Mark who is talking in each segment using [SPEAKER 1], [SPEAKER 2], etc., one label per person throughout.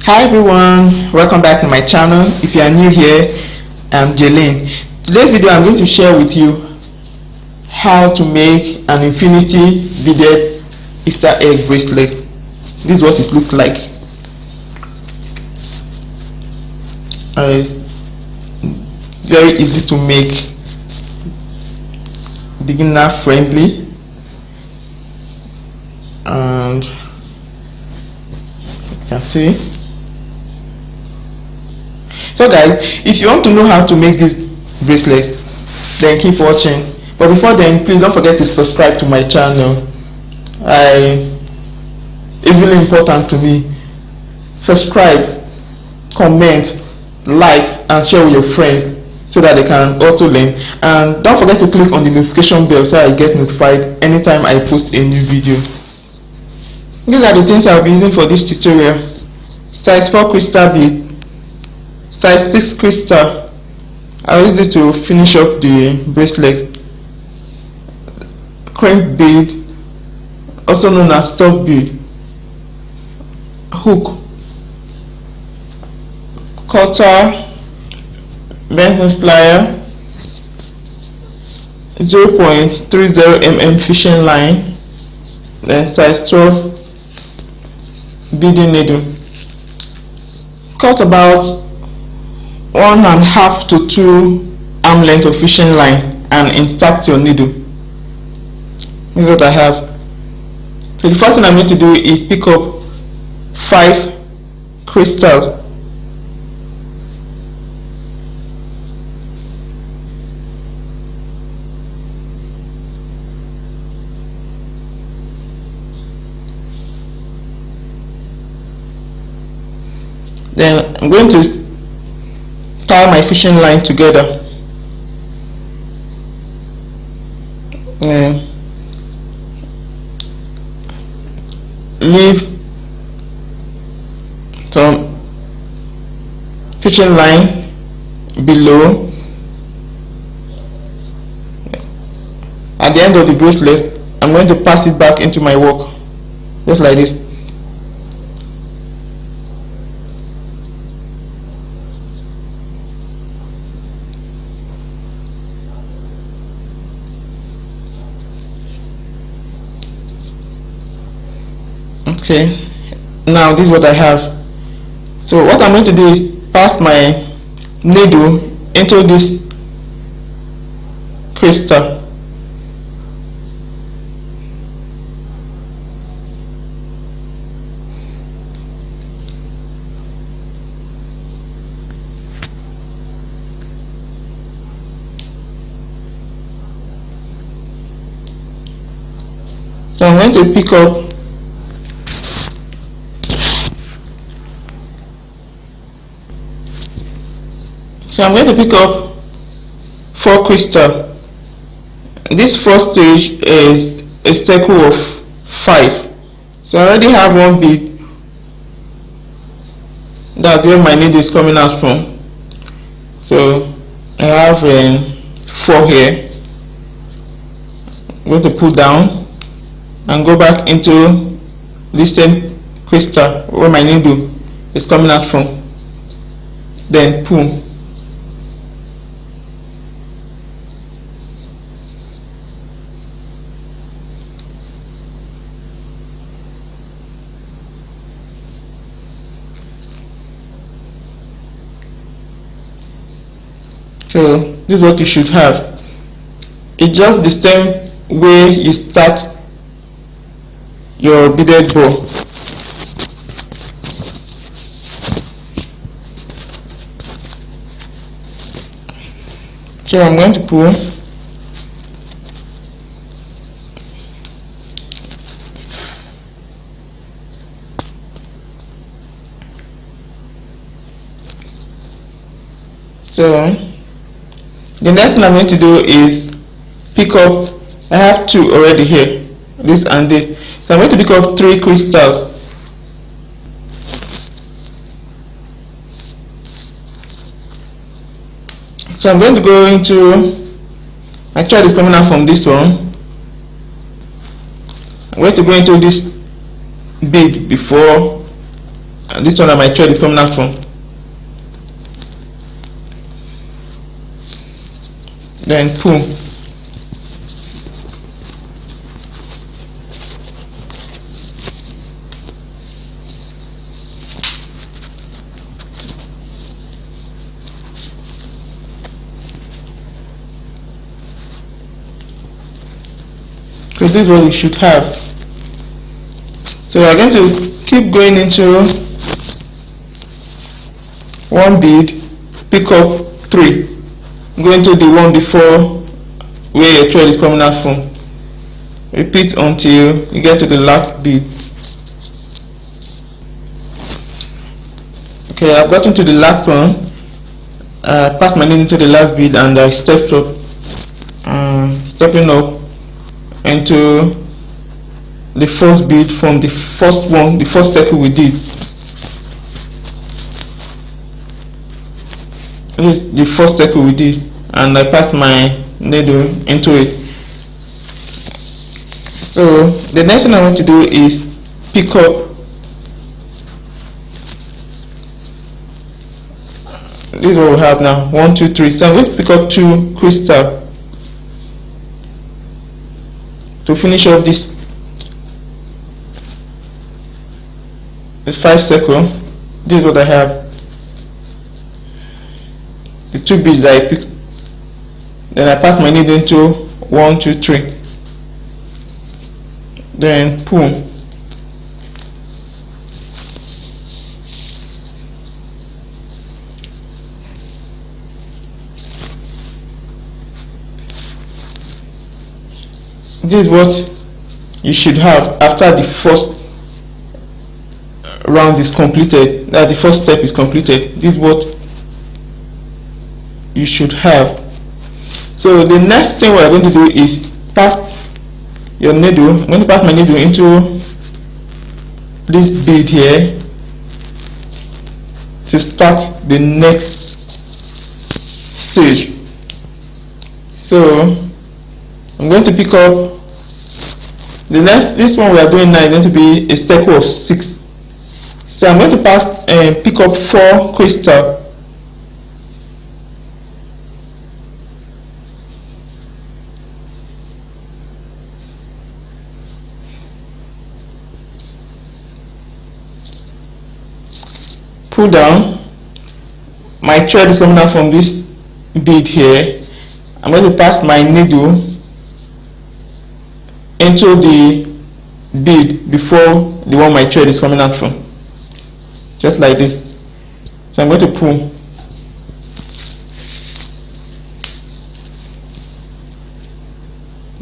[SPEAKER 1] Hi everyone, welcome back to my channel. If you are new here, I'm JLene. Today's video I'm going to share with you how to make an infinity beaded Easter egg bracelet. This is what it looks like. It's very easy to make, beginner friendly, and you can see. So guys, if you want to know how to make this bracelet, then keep watching. But before then, please don't forget to subscribe to my channel. It's really important to me. Subscribe, comment, like, and share with your friends so that they can also learn. And don't forget to click on the notification bell so I get notified anytime I post a new video. These are the things I'll be using for this tutorial. Size 4 crystal bead, size 6 crystal. I'll use it to finish up the bracelet. Crimp bead, also known as stop bead. Hook, cutter, bent nose plier, 0.30 mm fishing line, then size 12 beading needle. Cut about 1.5 to 2 arm length of fishing line and insert your needle. This is what I have. So the first thing I'm going to do is pick up 5 crystals. Then I'm going to tie my fishing line together. Leave some fishing line below. At the end of the bracelet, I'm going to pass it back into my work, just like this. Okay, now this is what I have. So what I'm going to do is pass my needle into this crystal. So I'm going to pick up I'm going to pick up 4 crystals. This first stage is a circle of 5. So I already have 1 bead. That's where my needle is coming out from. So I have 4 here. I'm going to pull down and go back into this same crystal where my needle is coming out from. Then pull. So this is what you should have. It's just the same way you start your beaded bow. So I'm going to pull. So the next thing I'm going to do is pick up, I have 2 already here, this and this. So I'm going to pick up 3 crystals. So I'm going to go into, actually it's coming out from this one. I'm going to go into this bead before and this one that my thread is coming out from. Then pull. So this is what we should have. So we are going to keep going into one bead, pick up 3, go into the one before where your thread is coming out from, repeat until you get to the last bead. Okay, I've gotten to the last one. I passed my needle into the last bead and I stepped up, stepping up into the first bead from the first one, the first circle we did. This is the first circle we did, and I passed my needle into it. So the next thing I want to do is pick up. This is what we have now. 1, 2, 3. So I'm going to pick up 2 crystals to finish off this 5 circle. This is what I have. The 2 beads that I picked. Then I pass my needle into 1, 2, 3. Then pull. This is what you should have after the first round is completed, that the first step is completed. This is what you should have. So the next thing we are going to do is pass your needle. I'm going to pass my needle into this bead here to start the next stage. So I'm going to pick up this one we are doing now is going to be a circle of 6. So I'm going to pass and pick up 4 crystals. Pull down. My thread is coming out from this bead here. I'm going to pass my needle into the bead before the one my thread is coming out from, just like this. So I'm going to pull.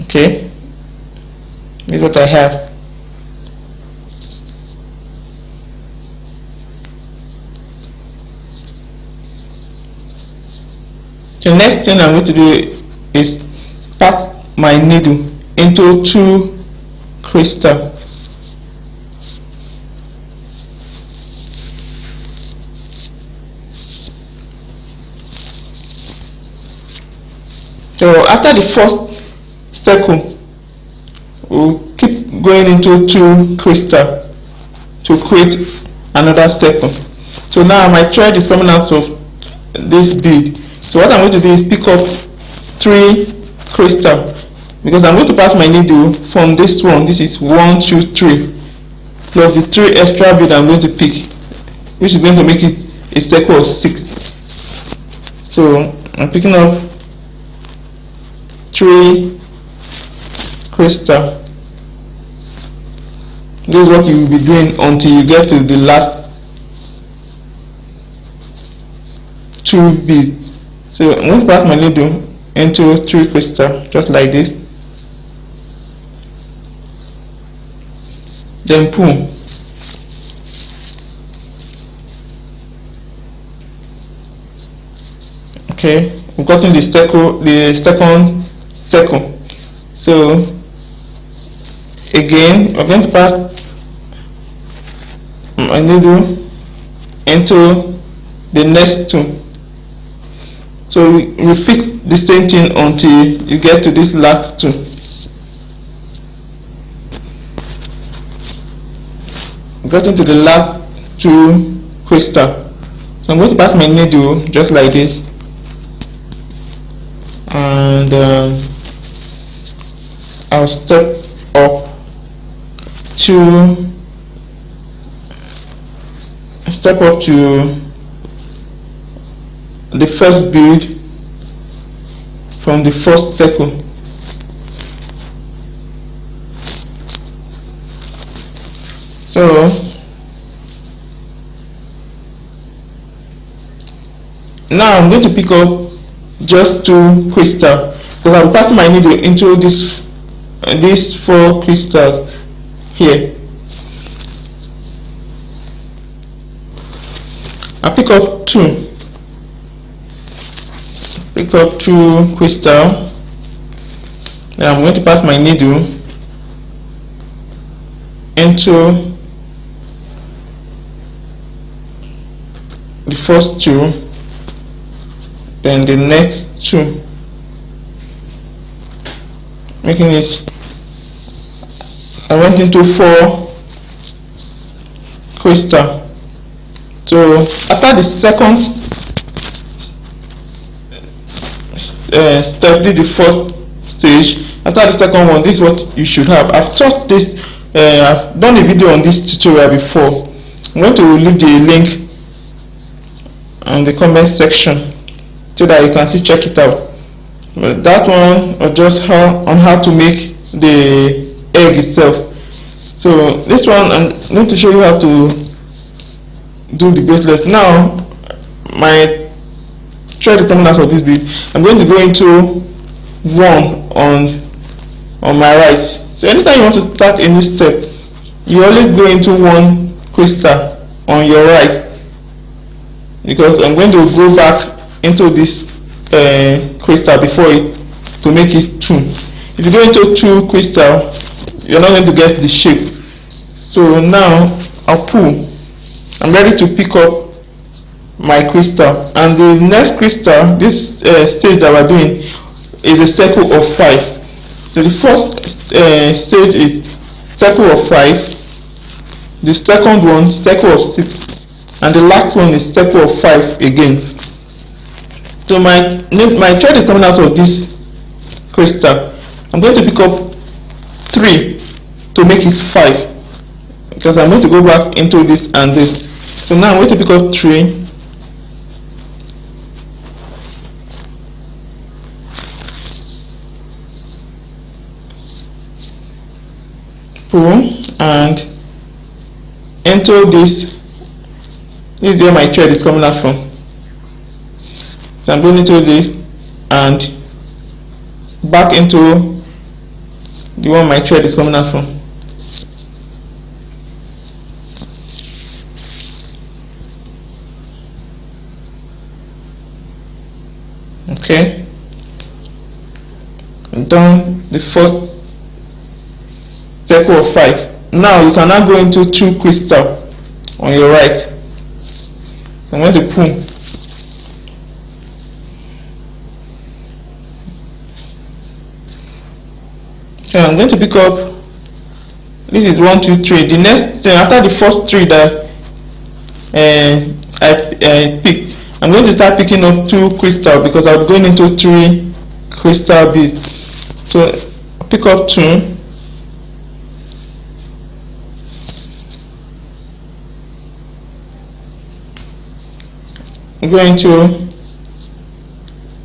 [SPEAKER 1] Okay, this is what I have. The next thing I'm going to do is pass my needle into 2 crystals. So after the first circle, we'll keep going into 2 crystals to create another circle. So now my thread is coming out of this bead. So what I'm going to do is pick up 3 crystals, because I'm going to pass my needle from this one. This is 1, 2, 3, plus the 3 extra beads I'm going to pick, which is going to make it a circle of 6. So I'm picking up 3 crystals. This is what you will be doing until you get to the last 2 beads. So I'm going to pass my needle into 3 crystals, just like this. Then pull. Okay, we've gotten the circle, the second circle. So again, we're going to pass my needle into the next 2. So we repeat the same thing until you get to this last 2. Got into the last 2 crystal. So I'm going to pass my needle just like this, and I'll step up to the first bead from the first circle. So now I'm going to pick up just 2 crystals, because I'll pass my needle into these 4 crystals here. I pick up 2 crystals. Then I'm going to pass my needle into the first 2, then the next 2, making it, I went into 4 crystals. So after the second step, this is the first stage. After the second one, this is what you should have. I've taught this, I've done a video on this tutorial before. I'm going to leave the link in the comment section so that you can check it out. But that one or just on how to make the egg itself. So this one I'm going to show you how to do the bracelet. Now my thread is coming out of this bead. I'm going to go into 1 on my right. So anytime you want to start a new step, you always go into 1 crystal on your right, because I'm going to go back into this crystal before it to make it 2. If you go into 2 crystal, you're not going to get the shape. So now I'll pull. I'm ready to pick up my crystal, and the next crystal, this stage that we're doing, is a circle of 5. So the first stage is circle of 5, the second one circle of 6, and the last one is circle of 5 again. So my thread is coming out of this crystal. I'm going to pick up 3 to make it 5, because I'm going to go back into this and this. So now I'm going to pick up 3, pull, and into this. This is where my thread is coming out from. So I'm going into this and back into the one my thread is coming out from. Okay, and done the first circle of 5. Now you can now go into 2 crystals on your right. I'm going to pull. So I'm going to pick up, this is 1, 2, 3. The next, after the first 3 that I picked, I'm going to start picking up 2 crystals, because I'll be going into 3 crystal beads. So pick up 2. Go into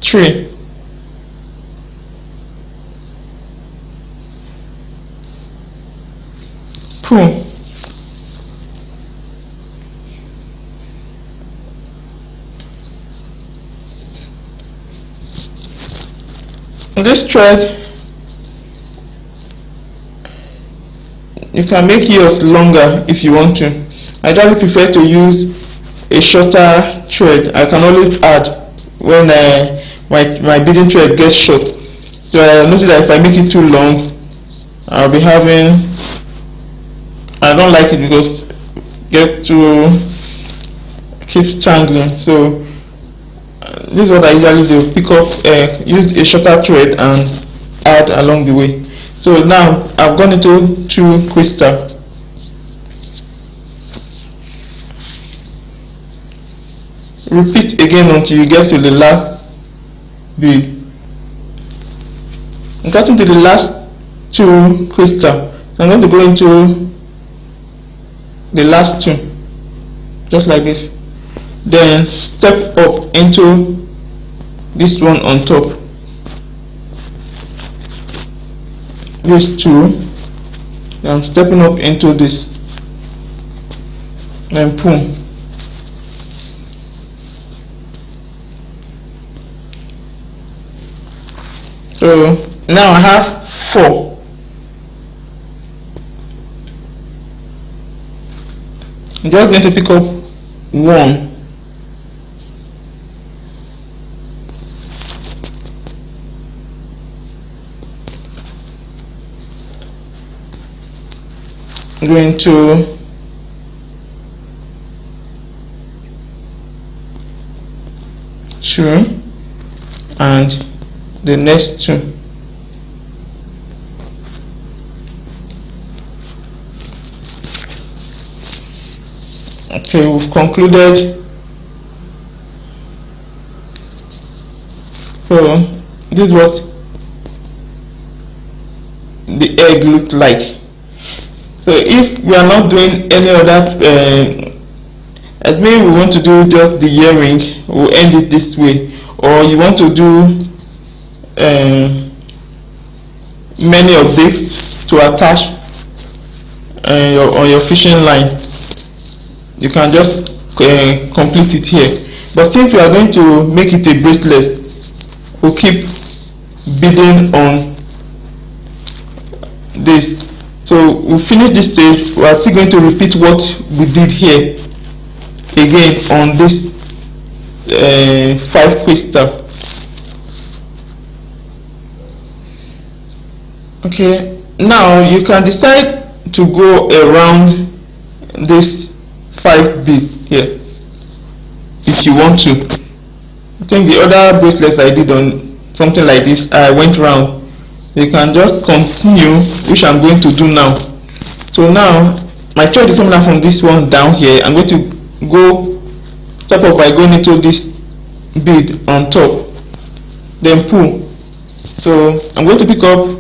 [SPEAKER 1] 3. Pull. This thread, you can make yours longer if you want to. I generally prefer to use a shorter thread. I can always add when my beading thread gets short. So I notice that if I make it too long, I'll be having, I don't like it because it gets to keep tangling. So this is what I usually do: pick up, use a shorter thread and add along the way. So now I've gone into 2 crystals. Repeat again until you get to the last bead. I'm getting to the last 2 crystals. I'm going to go into the last 2, just like this. Then step up into this one on top. These 2. I'm stepping up into this. Then pull. So now I have 4. I'm just going to pick up 1. I'm going to two and the next 2. Okay, we've concluded. So this is what the egg looks like. So if we are not doing any other as maybe we want to do just the earring, we'll end it this way. Or you want to do many of these to attach on your fishing line, you can just complete it here. But since we are going to make it a bracelet, we'll keep beading on this. So we'll finish this stage. We are still going to repeat what we did here again on this 5 crystal. Okay, now you can decide to go around this 5 bead here if you want to. I think the other bracelets I did on something like this, I went round. You can just continue, which I'm going to do now. So now my thread is coming out from this one down here. I'm going to go step up by going into this bead on top, then pull. So I'm going to pick up.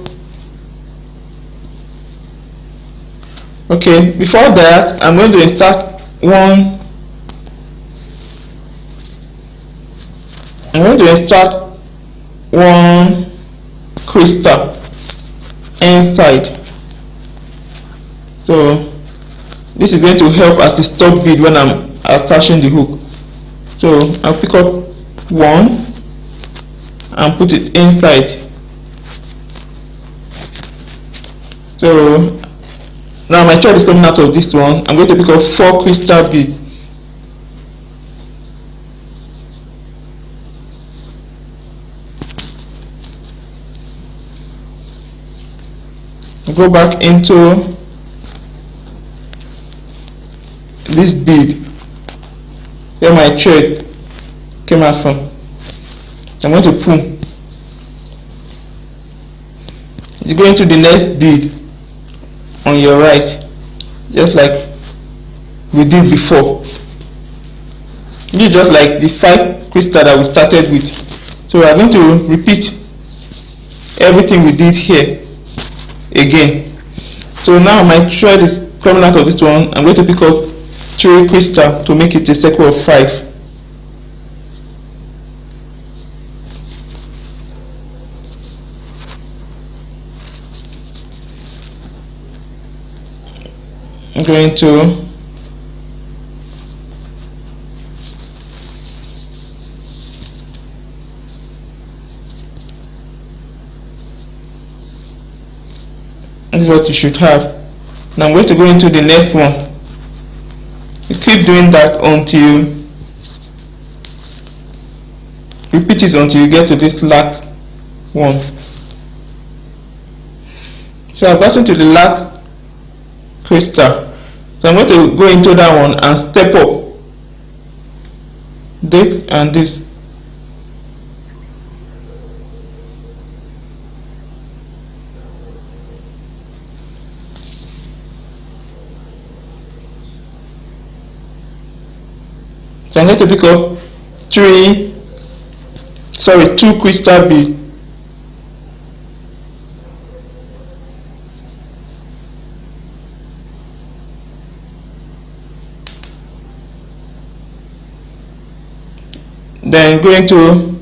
[SPEAKER 1] Okay, before that I'm going to insert one. I'm going to insert one crystal inside. So this is going to help as a stop bead when I'm attaching the hook. So I'll pick up one and put it inside. So now my thread is coming out of this one. I'm going to pick up 4 crystal beads. Go back into this bead where my thread came out from. I'm going to pull. You go into the next bead on your right, just like we did before. This is just like the 5 crystal that we started with. So we are going to repeat everything we did here again. So now my thread is coming out of this one. I'm going to pick up 3 crystal to make it a circle of 5. I'm going to this is what you should have. Now I'm going to go into the next one. You keep doing that until repeat it until you get to this last one. So I've gotten to the last crystal. So I'm going to go into that one and step up this and this. So I'm going to pick up 2 crystal bead. Then going to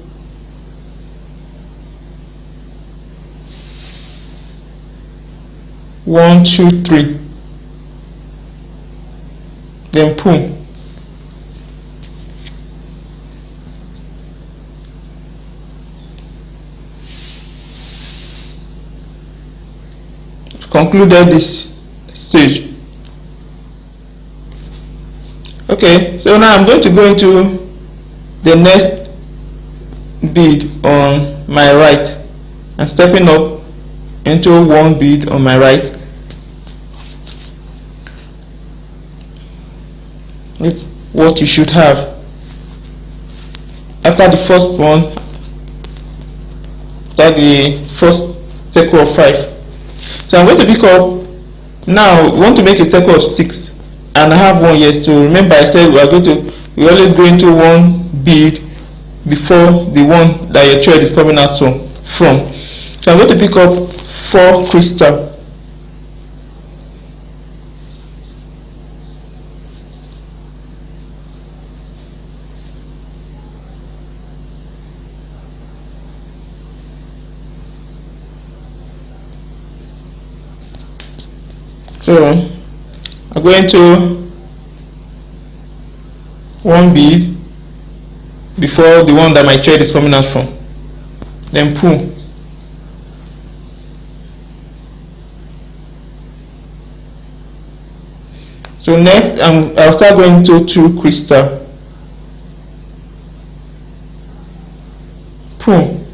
[SPEAKER 1] one, two, three, then pull. Concluded this stage. Okay, so now I'm going to go into the next bead on my right. I'm stepping up into one bead on my right. It's what you should have. After the first one, after the first circle of 5. So I'm going to pick up, now we want to make a circle of 6, and I have one here. So remember I said we always go into one bead before the one that your thread is coming out from. So I'm going to pick up 4 crystal. So I'm going to one bead before the one that my thread is coming out from, then pull. So next I'll start going to 2 crystal, pull.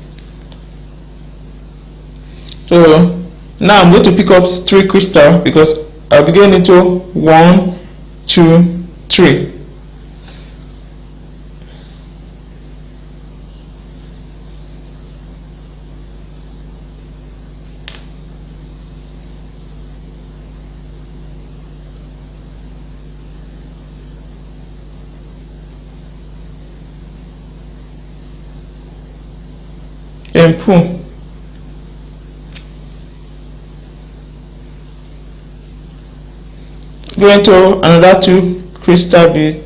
[SPEAKER 1] So now I'm going to pick up 3 crystal because I'll be going into 1, 2, 3. Then pull. Go into another 2 crystal bead,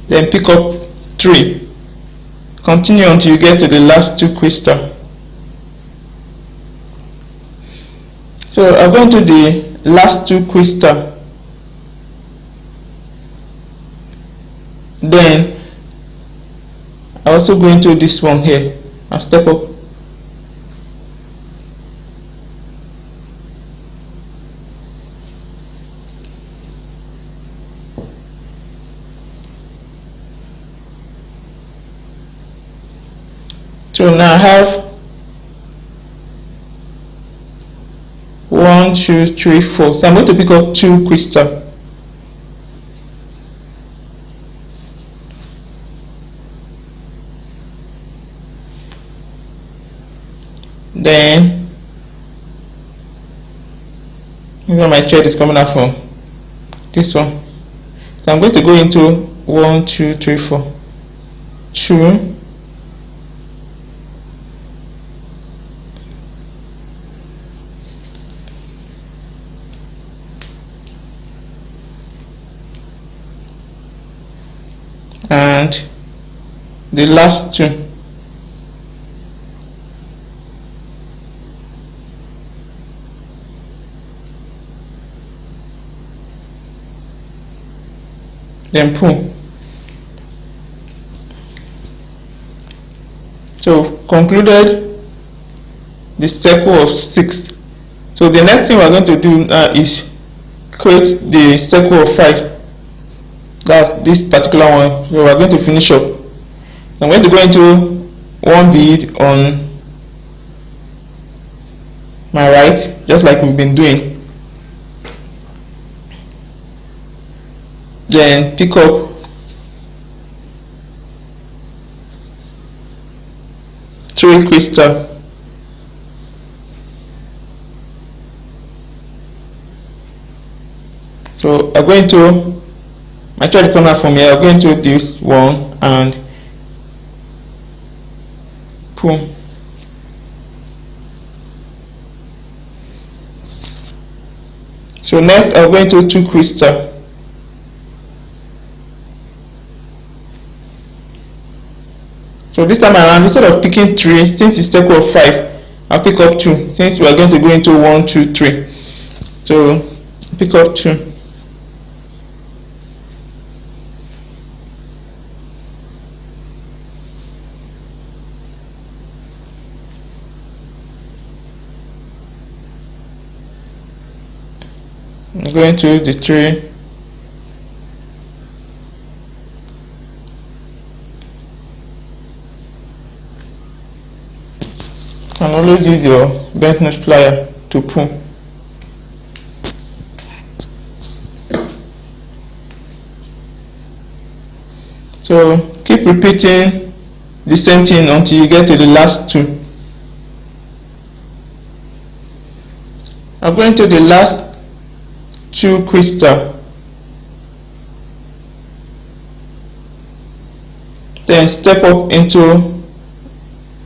[SPEAKER 1] then pick up 3. Continue until you get to the last 2 crystal. So I'm going to the last 2 crystal, then I also go into this one here and step up. So now I have 1, 2, 3, 4. So I'm going to pick up 2 crystal. Then where my thread is coming out from, this one. So I'm going to go into 1, 2, 3, 4, 2, and the last 2. Then pull. So concluded the circle of 6. So the next thing we're going to do now is create the circle of 5. That's this particular one. So we're going to finish up. I'm going to go into one bead on my right, just like we've been doing. Then pick up three crystal. So I'm going to I try to turn out from here. I'll go into this one and pull. So next I'll go into 2 crystal. So this time around, instead of picking 3, since it's circle of 5, I'll pick up 2, since we are going to go into 1, 2, 3. So pick up 2. I'm going to the 3. You can always use your bent nose plier to pull. So keep repeating the same thing until you get to the last 2. I'm going to the last 2 crystal. Then step up into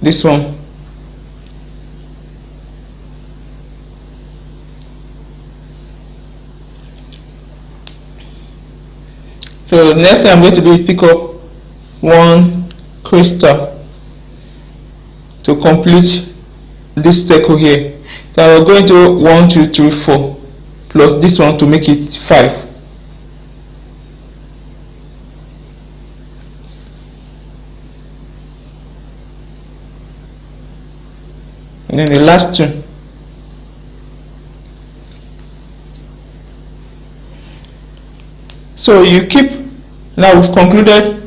[SPEAKER 1] this one. So the next thing I'm going to do is pick up 1 crystal to complete this circle here. So I will go into 1, 2, 3, 4 plus this one to make it 5. And then the last 2. So you keep, now we've concluded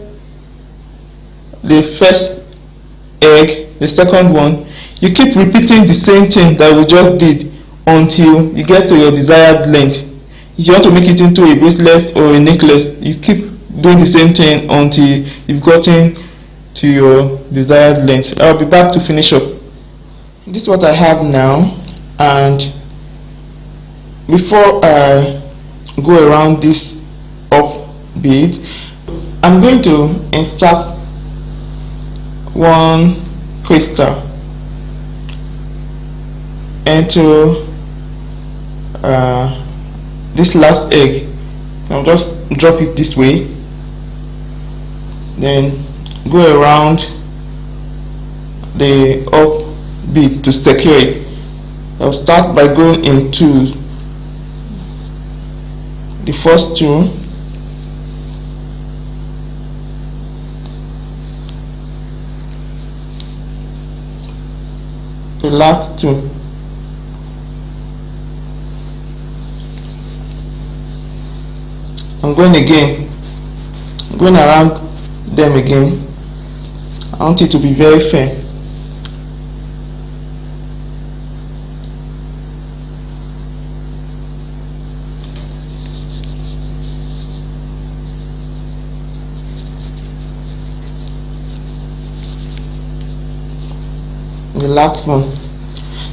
[SPEAKER 1] the first egg, the second one. You keep repeating the same thing that we just did until you get to your desired length. If you want to make it into a bracelet or a necklace, you keep doing the same thing until you've gotten to your desired length. I'll be back to finish up. This is what I have now, and before I go around this up bead, I'm going to insert 1 crystal into this last egg. I'll just drop it this way, then go around the up bead to secure it. I'll start by going into the first 2, the last 2. I'm going again, going around them again. I want it to be very fair. The last one.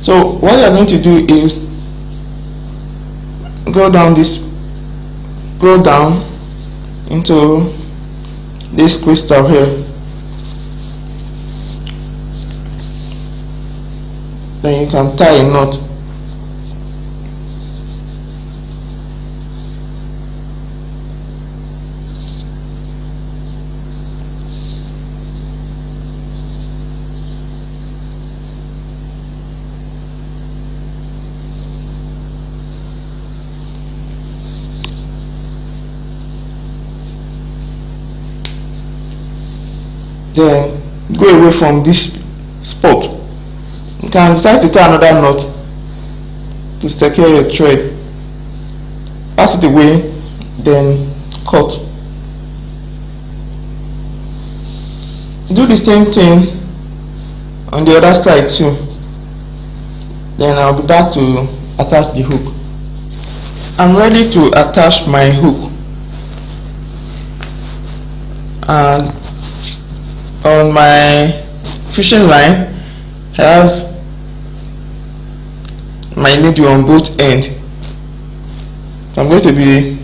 [SPEAKER 1] So what you're going to do is go down into this crystal here, then you can tie a knot. Then go away from this spot. You can decide to tie another knot to secure your thread. Pass it away, then cut. Do the same thing on the other side too. Then I'll be back to attach the hook. I'm ready to attach my hook, and on my fishing line I have my needle on both ends. So I'm going to be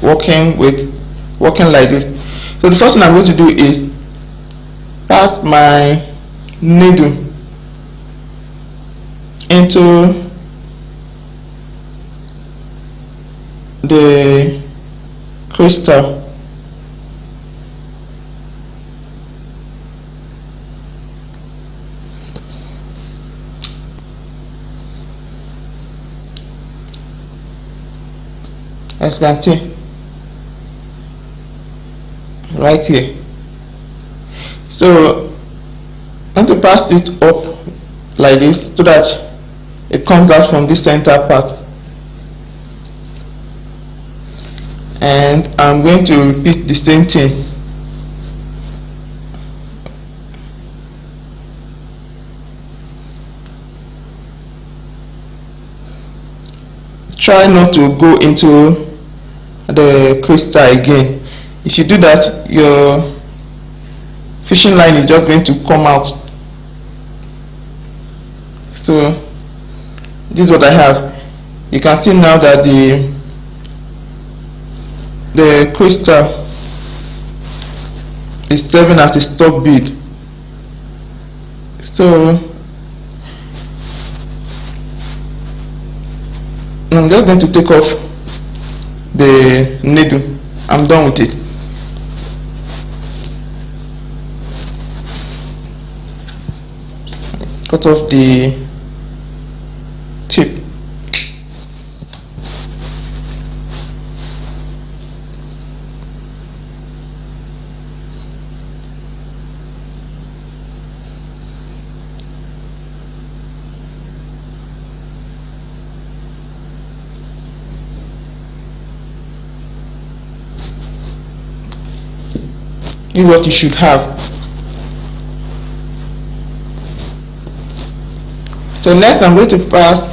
[SPEAKER 1] working like this. So the first thing I'm going to do is pass my needle into the crystal. As you can see right here. So I'm going to pass it up like this so that it comes out from this center part, and I'm going to repeat the same thing. Try not to go into the crystal again. If you do that, your fishing line is just going to come out. So this is what I have. You can see now that the crystal is serving as a stop bead. So I'm just going to take off the needle. I'm done with it. Cut off the tip. This is what you should have. So next I'm going to pass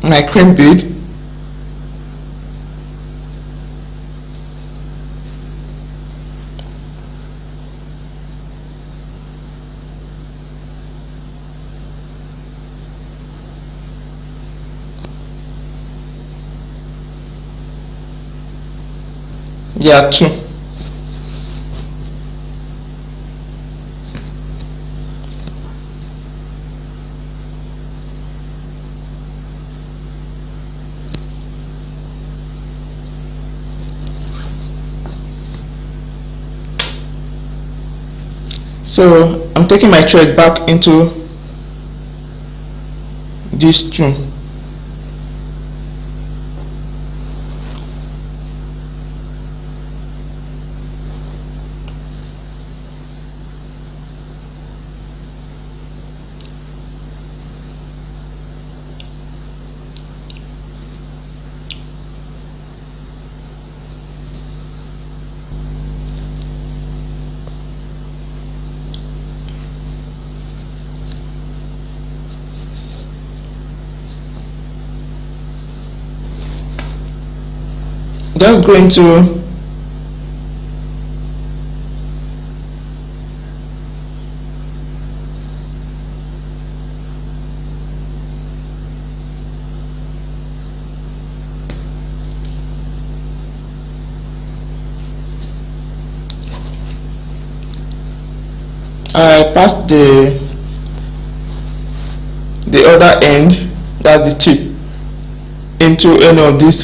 [SPEAKER 1] my cream bead there are two. So I'm taking my thread back into this two. Just going to I pass the other end, that's the tip, into any of these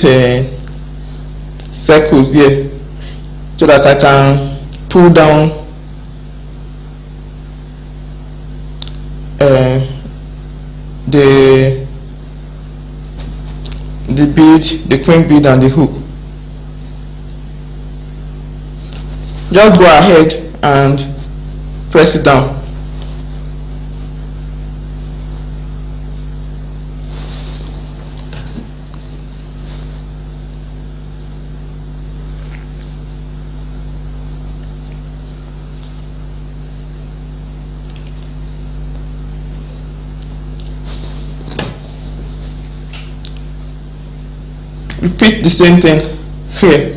[SPEAKER 1] circles here, so that I can pull down the bead, the queen bead and the hook. Just go ahead and press it down. Repeat the same thing here.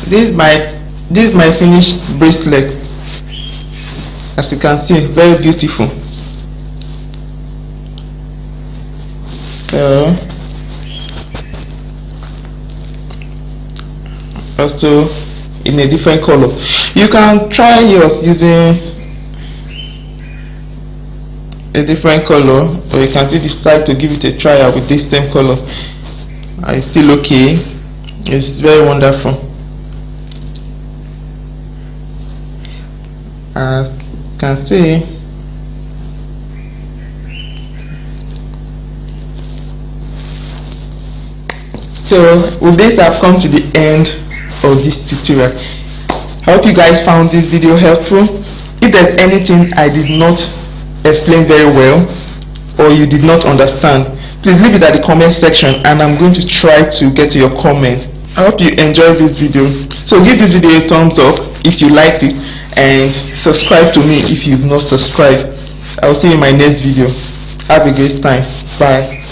[SPEAKER 1] This is my finished bracelet. As you can see, very beautiful. So also in a different color. You can try yours using a different color, or you can still decide to give it a try with this same color and it's still okay. It's very wonderful. As you can see, so with this I've come to the end of this tutorial. I hope you guys found this video helpful. If there's anything I did not explain very well or you did not understand, please leave it at the comment section and I'm going to try to get to your comment. I hope you enjoyed this video. So give this video a thumbs up if you liked it and subscribe to me if you've not subscribed. I'll see you in my next video. Have a great time. Bye.